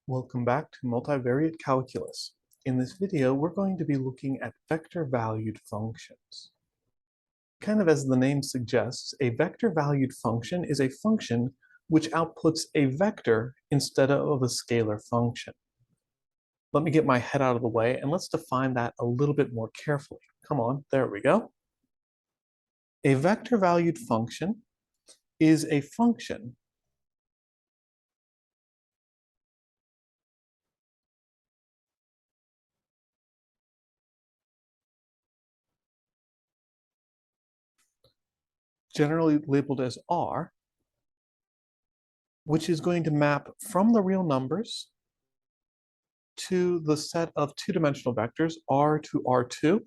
Welcome back to Multivariate Calculus. In this video, we're going to be looking at vector-valued functions. Kind of as the name suggests, a vector-valued function is a function which outputs a vector instead of a scalar function. Let me get my head out of the way and let's define that a little bit more carefully. Come on, there we go. A vector-valued function is a function generally labeled as R, which is going to map from the real numbers to the set of two-dimensional vectors R to R2,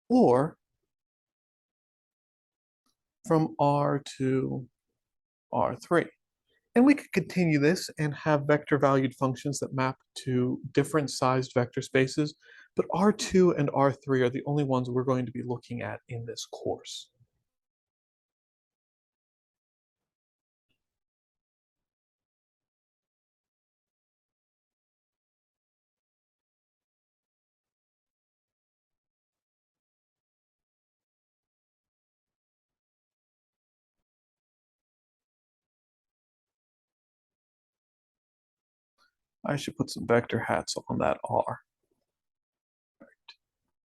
or from R to R3. And we could continue this and have vector-valued functions that map to different sized vector spaces, but R2 and R3 are the only ones we're going to be looking at in this course. I should put some vector hats on that R.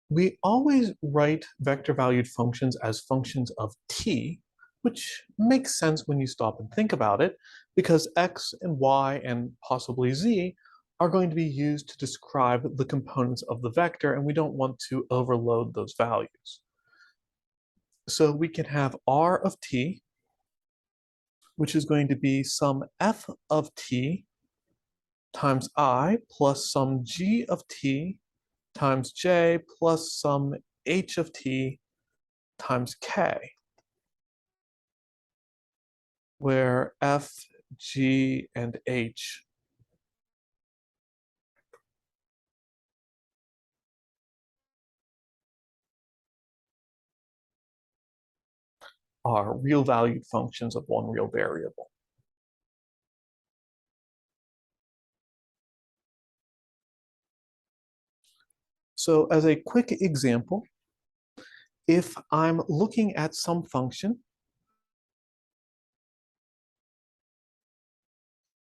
We always write vector-valued functions as functions of t, which makes sense when you stop and think about it, because x and y and possibly z are going to be used to describe the components of the vector, and we don't want to overload those values. So we can have r of t, which is going to be some f of t times I plus some g of t times j plus some h of t times k, where f, g, and h are real valued functions of one real variable. So as a quick example, if I'm looking at some function,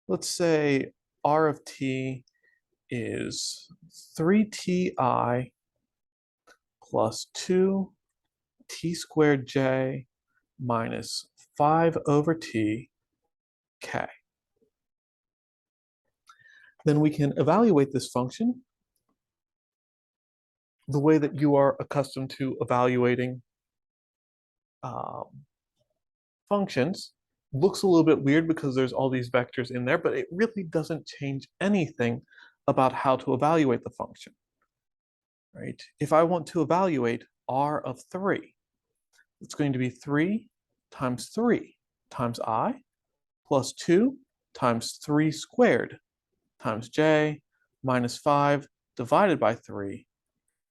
let's say r of t is 3ti plus 2t squared j minus 5 over t k. Then we can evaluate this function the way that you are accustomed to evaluating functions. Looks a little bit weird because there's all these vectors in there, but it really doesn't change anything about how to evaluate the function, right? If I want to evaluate r of 3, it's going to be 3 times 3 times I plus 2 times 3 squared times j minus 5 divided by 3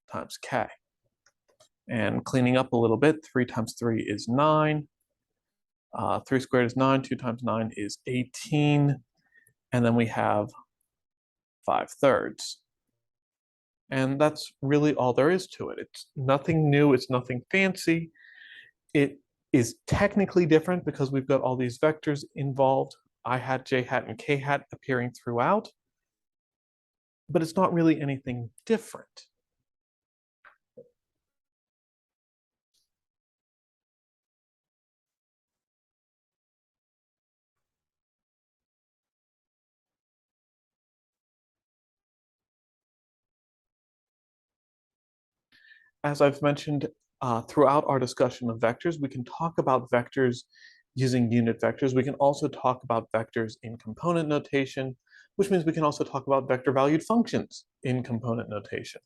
times k. And cleaning up a little bit, 3 times 3 is 9. 3 squared is 9, 2 times 9 is 18, and then we have 5/3. And that's really all there is to it. It's nothing new, it's nothing fancy. It is technically different because we've got all these vectors involved, I hat, j hat, and k hat appearing throughout, but it's not really anything different. As I've mentioned throughout our discussion of vectors, we can talk about vectors using unit vectors. We can also talk about vectors in component notation, which means we can also talk about vector-valued functions in component notation.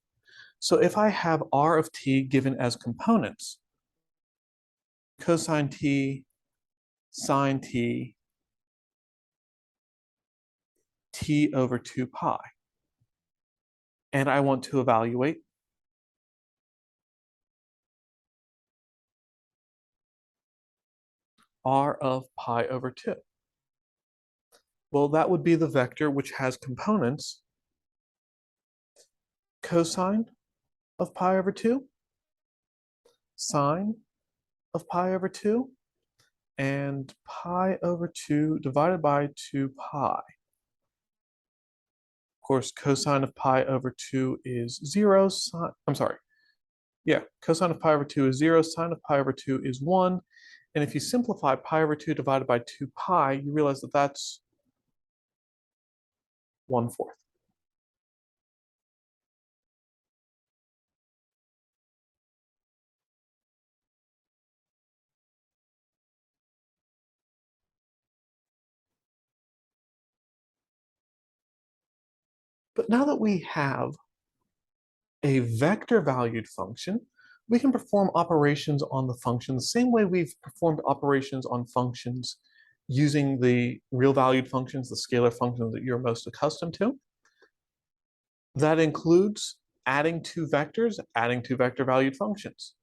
So if I have r of t given as components, cosine t, sine t, t over 2 pi, and I want to evaluate r of pi over 2. Well, that would be the vector which has components cosine of pi over 2, sine of pi over 2, and pi over 2 divided by 2 pi. Of course, cosine of pi over 2 is 0. Cosine of pi over 2 is 0. Sine of pi over 2 is 1. And if you simplify pi over 2 divided by 2 pi, you realize that that's 1/4. But now that we have a vector valued function, we can perform operations on the function the same way we've performed operations on functions using the real valued functions, the scalar functions that you're most accustomed to. That includes adding two vectors, adding two vector valued functions.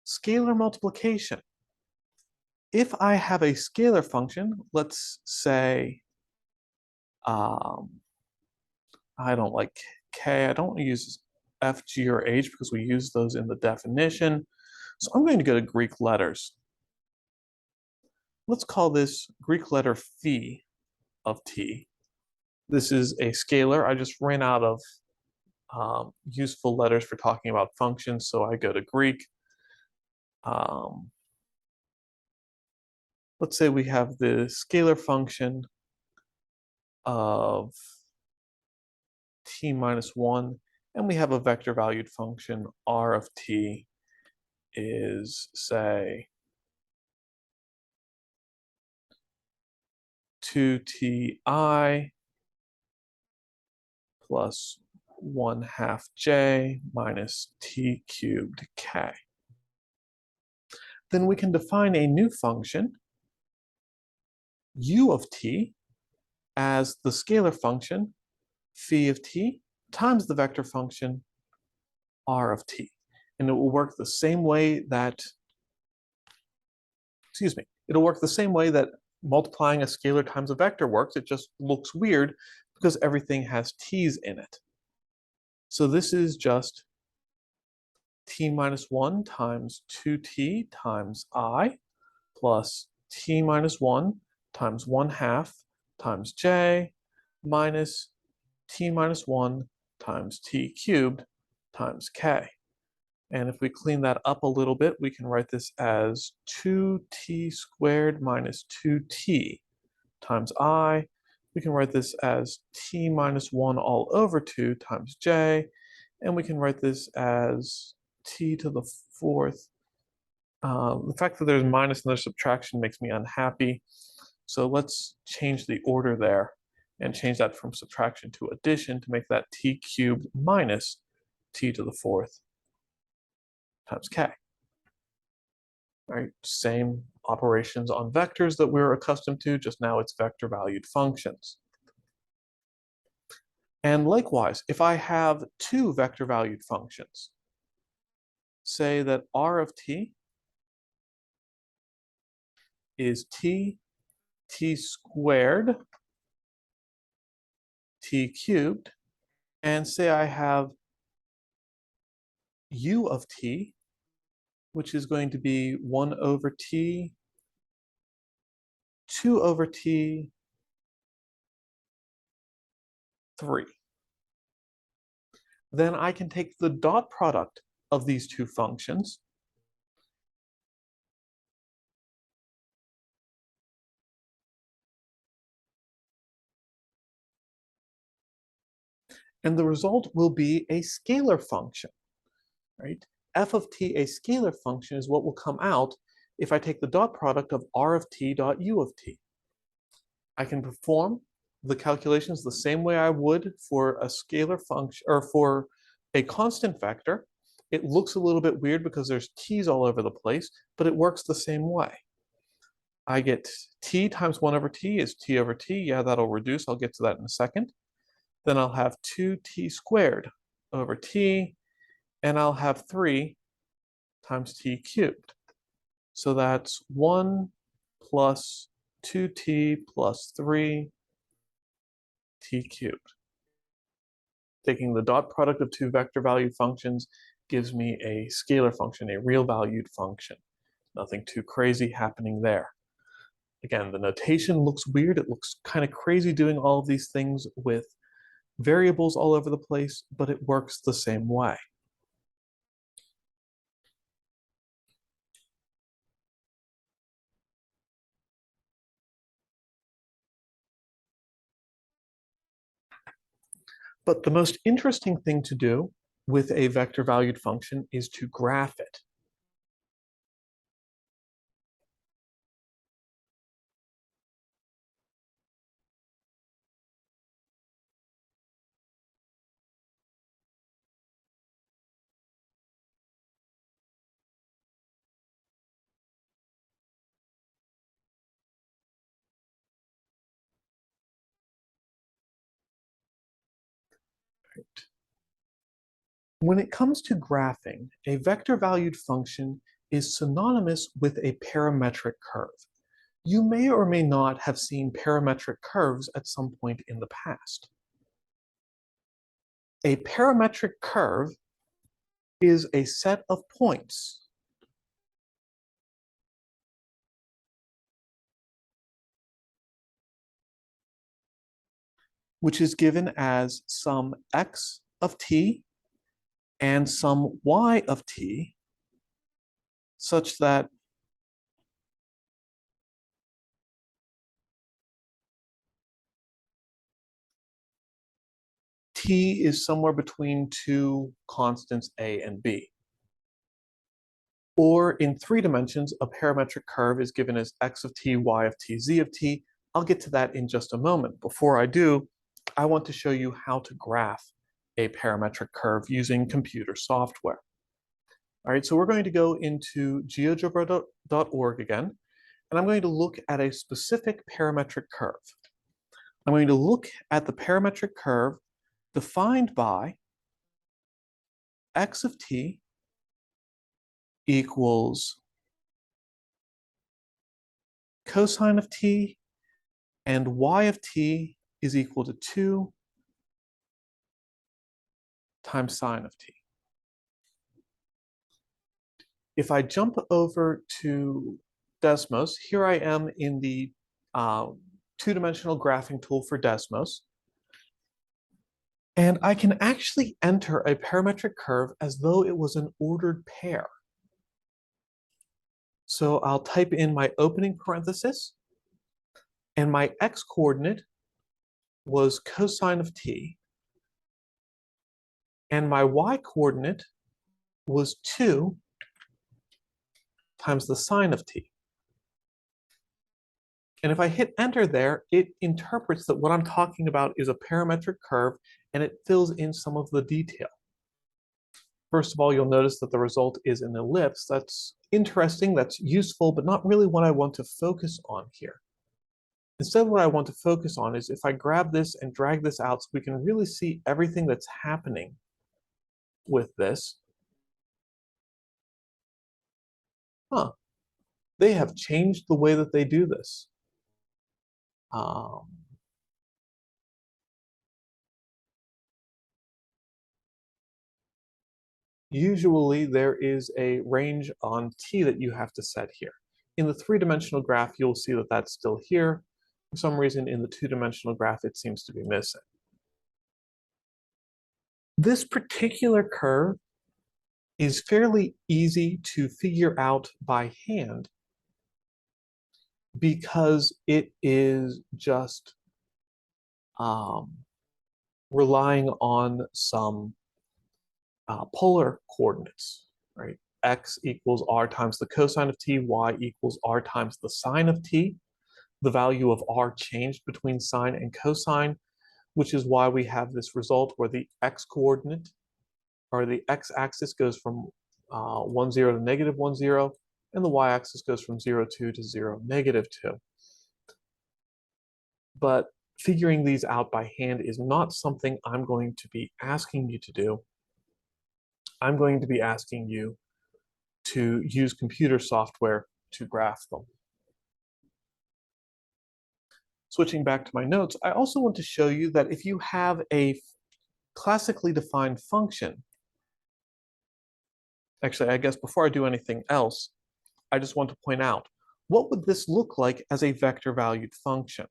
Scalar multiplication. If I have a scalar function, let's say, I don't like k, I don't want to use f, g, or h because we use those in the definition. So I'm going to go to Greek letters. Let's call this Greek letter phi of t. This is a scalar. I just ran out of useful letters for talking about functions, so I go to Greek. Let's say we have the scalar function of t minus 1, and we have a vector valued function r of t is, say, 2ti plus 1/2 j minus t cubed k. Then we can define a new function, u of t, as the scalar function phi of t times the vector function r of t. And it will work the same way that, it'll work the same way that multiplying a scalar times a vector works. It just looks weird because everything has t's in it. So this is just t minus 1 times 2t times I plus t minus 1 times 1/2 times j minus t minus 1 times t cubed times k. And if we clean that up a little bit, we can write this as 2t squared minus 2t times I. We can write this as t minus 1 all over 2 times j. And we can write this as t to the 4th. The fact that there's minus and there's subtraction makes me unhappy. So let's change the order there and change that from subtraction to addition to make that t cubed minus t to the 4th times k. All right, same operations on vectors that we're accustomed to, just now it's vector valued functions. And likewise, if I have two vector valued functions, say that r of t is t squared, t cubed, and say I have u of t, which is going to be 1 over t, 2 over t, 3. Then I can take the dot product of these two functions and the result will be a scalar function, right? F of t, a scalar function, is what will come out if I take the dot product of r of t dot u of t. I can perform the calculations the same way I would for a scalar function or for a constant vector. It looks a little bit weird because there's t's all over the place, but it works the same way. I get t times 1 over t is t over t. Yeah, that'll reduce. I'll get to that in a second. Then I'll have 2t squared over t, and I'll have 3 times t cubed. So that's 1 plus 2t plus 3 t cubed. Taking the dot product of two vector valued functions gives me a scalar function, a real valued function. Nothing too crazy happening there. Again, the notation looks weird. It looks kind of crazy doing all of these things with variables all over the place, but it works the same way. But the most interesting thing to do with a vector valued function is to graph it. When it comes to graphing, a vector valued function is synonymous with a parametric curve. You may or may not have seen parametric curves at some point in the past. A parametric curve is a set of points which is given as some x of t and some y of t, such that t is somewhere between two constants a and b. Or in 3 dimensions, a parametric curve is given as x of t, y of t, z of t. I'll get to that in just a moment. Before I do, I want to show you how to graph a parametric curve using computer software. All right, so we're going to go into geogebra.org again, and I'm going to look at a specific parametric curve. I'm going to look at the parametric curve defined by x of t equals cosine of t, and y of t is equal to 2 times sine of t. If I jump over to Desmos, here I am in the two-dimensional graphing tool for Desmos. And I can actually enter a parametric curve as though it was an ordered pair. So I'll type in my opening parenthesis, and my x-coordinate was cosine of t, and my y-coordinate was 2 times the sine of t. And if I hit enter there, it interprets that what I'm talking about is a parametric curve, and it fills in some of the detail. First of all, you'll notice that the result is an ellipse. That's interesting, that's useful, but not really what I want to focus on here. Instead, what I want to focus on is if I grab this and drag this out so we can really see everything that's happening with this. They have changed the way that they do this. Usually there is a range on t that you have to set here. In the 3-dimensional graph, you'll see that that's still here. For some reason, in the 2-dimensional graph, it seems to be missing. This particular curve is fairly easy to figure out by hand because it is just relying on some polar coordinates, right? X equals r times the cosine of t, y equals r times the sine of t. The value of r changed between sine and cosine, which is why we have this result where the x-coordinate, or the x-axis, goes from 1, 0 to negative 1, 0, and the y-axis goes from 0, 2 to 0, negative 2. But figuring these out by hand is not something I'm going to be asking you to do. I'm going to be asking you to use computer software to graph them. Switching back to my notes, I also want to show you that if you have a classically defined function, actually, I guess before I do anything else, I just want to point out, what would this look like as a vector valued function?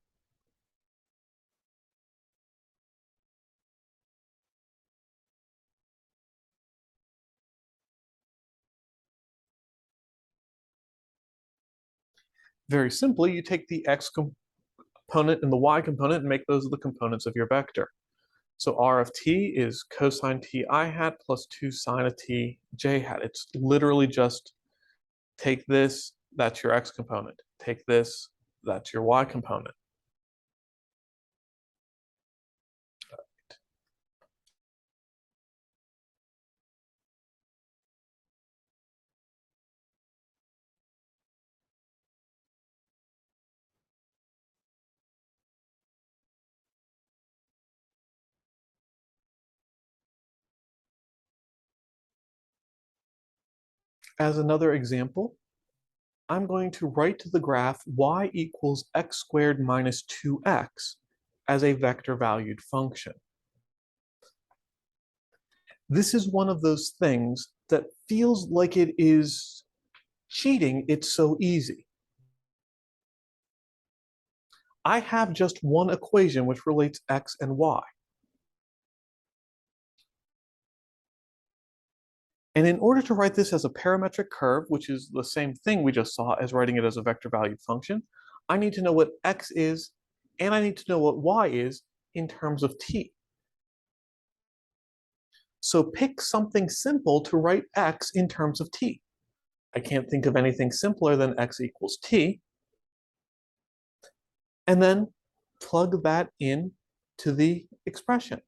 Very simply, you take the x component and the y component and make those the components of your vector. So r of t is cosine t I hat plus 2 sine of t j hat. It's literally just take this, that's your x component. Take this, that's your y component. As another example, I'm going to write to the graph y equals x squared minus 2x as a vector valued function. This is one of those things that feels like it is cheating, it's so easy. I have just one equation which relates x and y. And in order to write this as a parametric curve, which is the same thing we just saw as writing it as a vector valued function, I need to know what x is, and I need to know what y is in terms of t. So pick something simple to write x in terms of t. I can't think of anything simpler than x equals t. And then plug that in to the expression.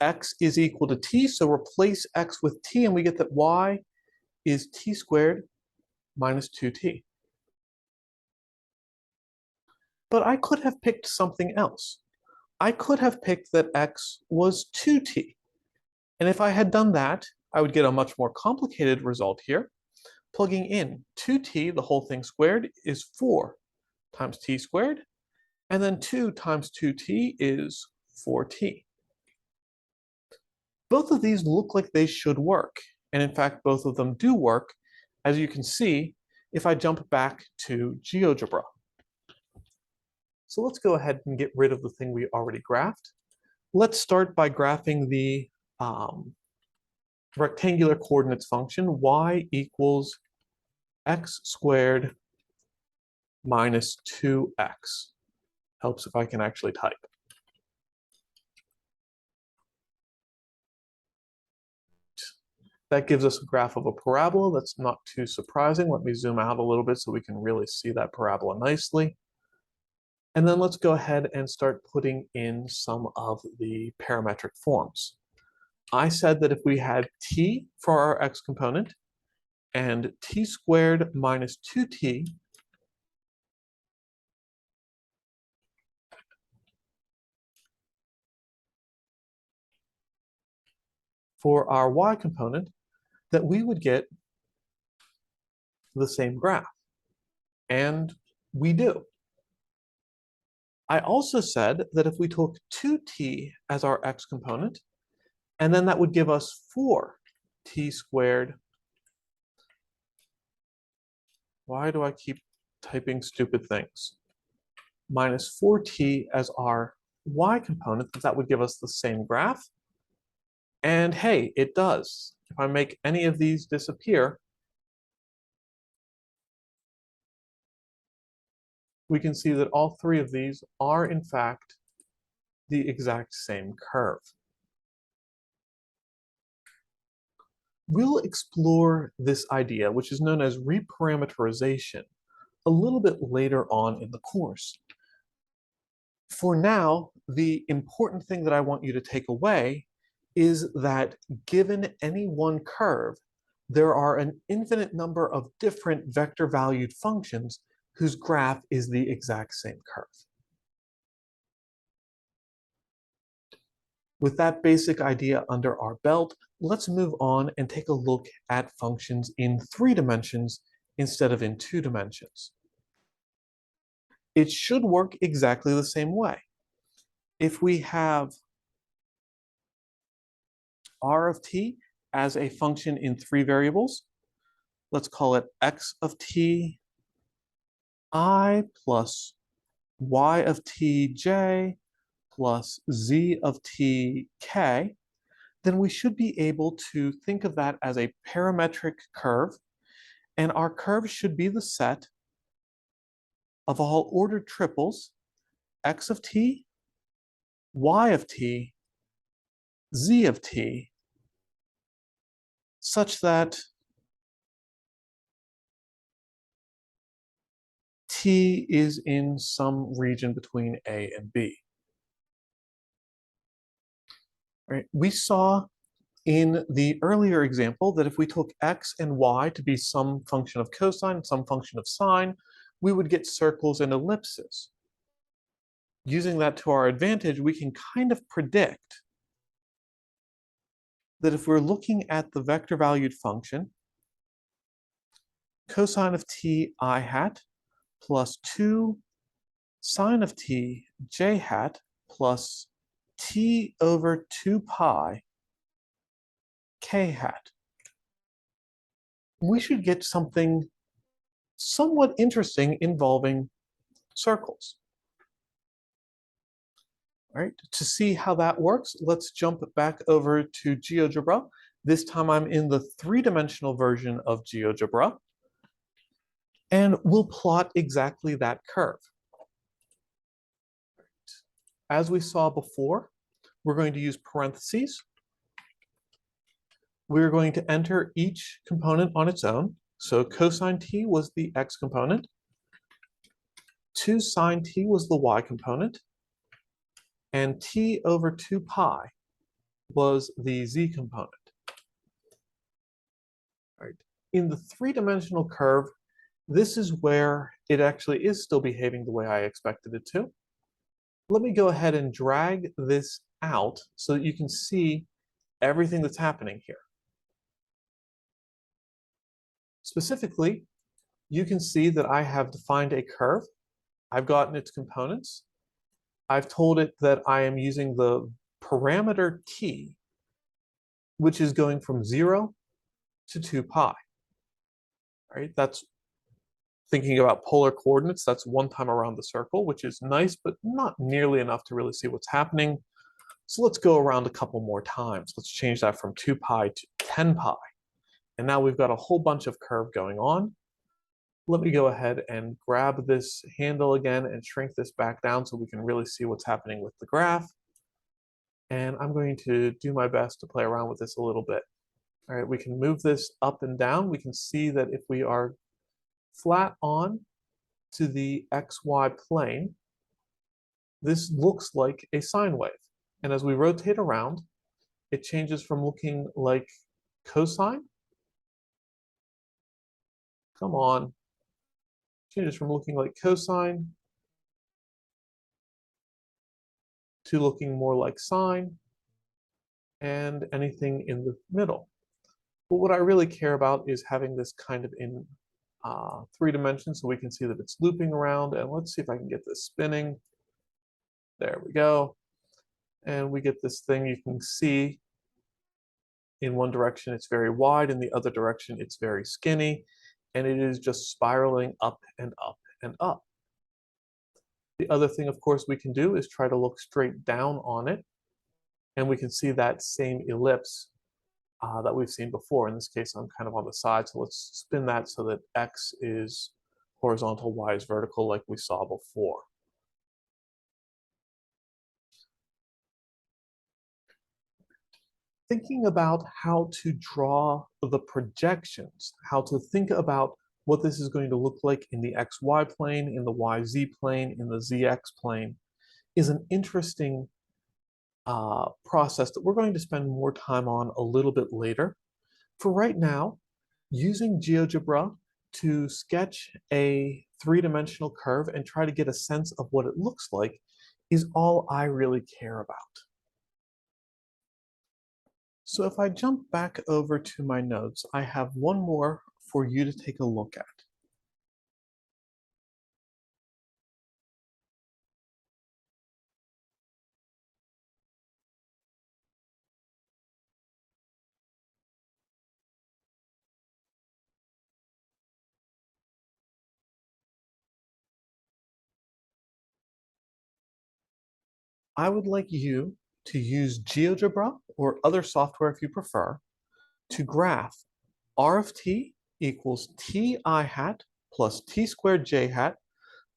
X is equal to t, so replace x with t, and we get that y is t squared minus 2t. But I could have picked something else. I could have picked that x was 2t. And if I had done that, I would get a much more complicated result here. Plugging in 2t, the whole thing squared, is 4 times t squared. And then 2 times 2t is 4t. Both of these look like they should work. And in fact, both of them do work, as you can see, if I jump back to GeoGebra. So let's go ahead and get rid of the thing we already graphed. Let's start by graphing the rectangular coordinates function, y equals x squared minus 2x. Helps if I can actually type. That gives us a graph of a parabola. That's not too surprising. Let me zoom out a little bit so we can really see that parabola nicely. And then let's go ahead and start putting in some of the parametric forms. I said that if we had t for our x component and t squared minus 2t for our y component, that we would get the same graph. And we do. I also said that if we took 2t as our x component, and then that would give us 4t squared. Why do I keep typing stupid things? Minus 4t as our y component, that would give us the same graph. And hey, it does. If I make any of these disappear, we can see that all three of these are in fact the exact same curve. We'll explore this idea, which is known as reparameterization, a little bit later on in the course. For now, the important thing that I want you to take away is that given any one curve, there are an infinite number of different vector valued functions whose graph is the exact same curve. With that basic idea under our belt, let's move on and take a look at functions in 3 dimensions instead of in 2 dimensions. it should work exactly the same way. If we have r of t as a function in 3 variables, let's call it x of t I plus y of t j plus z of t k, then we should be able to think of that as a parametric curve, and our curve should be the set of all ordered triples, x of t, y of t, z of t, such that t is in some region between a and b. Right? We saw in the earlier example that if we took x and y to be some function of cosine, some function of sine, we would get circles and ellipses. Using that to our advantage, we can kind of predict that if we're looking at the vector valued function, cosine of t I hat plus 2 sine of t j hat plus t over 2 pi k hat, we should get something somewhat interesting involving circles. All right, to see how that works, let's jump back over to GeoGebra. This time I'm in the 3-dimensional version of GeoGebra, and we'll plot exactly that curve. As we saw before, we're going to use parentheses. We're going to enter each component on its own. So cosine t was the x component, 2 sine t was the y component, and t over 2 pi was the z component. All right. In the 3-dimensional curve, this is where it actually is still behaving the way I expected it to. Let me go ahead and drag this out so that you can see everything that's happening here. Specifically, you can see that I have defined a curve. I've gotten its components. I've told it that I am using the parameter t, which is going from 0 to 2 pi. Right? That's thinking about polar coordinates. That's one time around the circle, which is nice, but not nearly enough to really see what's happening. So let's go around a couple more times. Let's change that from 2 pi to 10 pi. And now we've got a whole bunch of curve going on. Let me go ahead and grab this handle again and shrink this back down so we can really see what's happening with the graph. And I'm going to do my best to play around with this a little bit. All right, we can move this up and down. We can see that if we are flat on to the XY plane, this looks like a sine wave. And as we rotate around, it changes from looking like cosine. Come on. Changes from looking like cosine to looking more like sine and anything in the middle. But what I really care about is having this kind of in 3 dimensions so we can see that it's looping around. And let's see if I can get this spinning. There we go. And we get this thing you can see in one direction it's very wide, in the other direction it's very skinny, and it is just spiraling up and up and up. The other thing, of course, we can do is try to look straight down on it, and we can see that same ellipse that we've seen before. In this case, I'm kind of on the side, so let's spin that so that x is horizontal, y is vertical, like we saw before. Thinking about how to draw the projections, how to think about what this is going to look like in the xy plane, in the yz plane, in the zx plane, is an interesting process that we're going to spend more time on a little bit later. For right now, using GeoGebra to sketch a 3-dimensional curve and try to get a sense of what it looks like is all I really care about. So if I jump back over to my notes, I have one more for you to take a look at. I would like you to use GeoGebra or other software if you prefer to graph R of t equals t I hat plus t squared j hat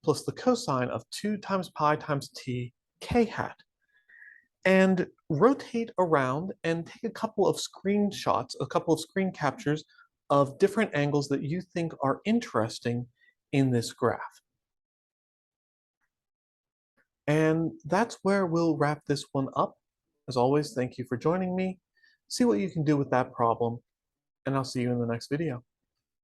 plus the cosine of 2 times pi times t k hat, and rotate around and take a couple of screenshots, a couple of screen captures of different angles that you think are interesting in this graph. And that's where we'll wrap this one up. As always, thank you for joining me. See what you can do with that problem, and I'll see you in the next video.